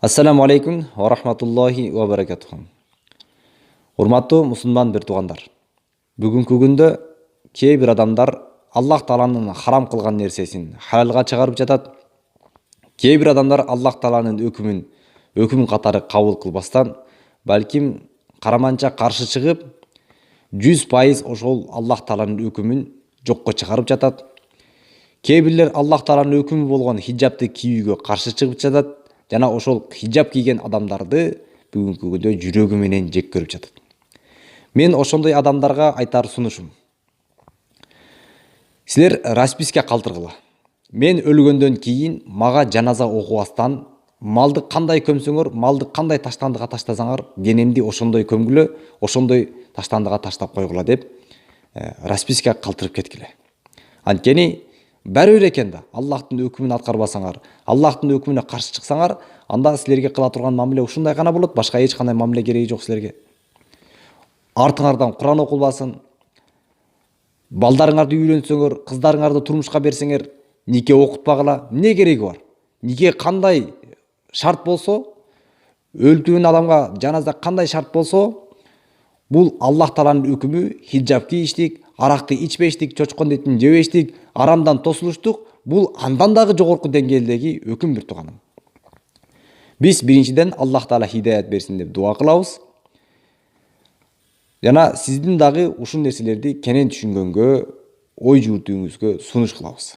Ассаламу алейкум ва рахматуллахи ва баракатуху. Урматтуу мусулман бир туугандар. Бүгүнкү күндө кээ бир адамдар Аллах Тааланын харам кылган нерсесин халалга чыгарып жатат. Кээ бир адамдар Аллах Тааланын өкүм катары кабыл кылбастан, балким караманча каршы чыгып, 100% ошол Аллах Тааланын өкүмүн жокко чыгарып жатат. Кээ бирлер Аллах Тааланын өкүмү болгон хиджабты кийүүгө каршы чыгып жатат. Жана ошол хиджаб кийген адамдарды бүгүнкү күндө жүрөгү менен жек көрүп жатат. Мен ошондой адамдарга айтар сунушум: силер расписка калтыргыла. Мен өлгөндөн кийин мага жаназа окубастан, малды кандай көмсөңөр, малды кандай таштандыга таштасаңар, денемди ошондой көмгүлө, ошондой таштандыга таштап койгула деп расписка калтырып кеткиле. Анткени бәрібір экен да, Аллахтың өкімін атқарбасаңар, Аллахтың өкіміне қарсы шықсаңар, анда сілерге қыла тұрған мамиле ушундай ғана болот, башка ешқандай мамиле кереги жок силерге. Артыңардан Куран окулбасын, балдарыңарды үйлөнсөңөр, кыздарыңарды турмушка берсеңер, нике окутпагыла, эмне кереги бар? Нике кандай шарт болсо, өлтүргөн адамга жаназа кандай шарт болсо, бул Аллах Тааланын өкүмү. Хиджаб кийиштик, аракты ичпештик, чочкон этин жебештик, арамдан тосулуштук, бул андан дагы жогорку деңгээлдеги өкүм бир тууганым. Биз биринчиден Аллах Таала хидаят берсин деп дуа кылабыз. Жана сиздин дагы ушул нерселерди кенен түшүнгөнгө, ой жүгүртүүңүзгө сунуш кылабыз.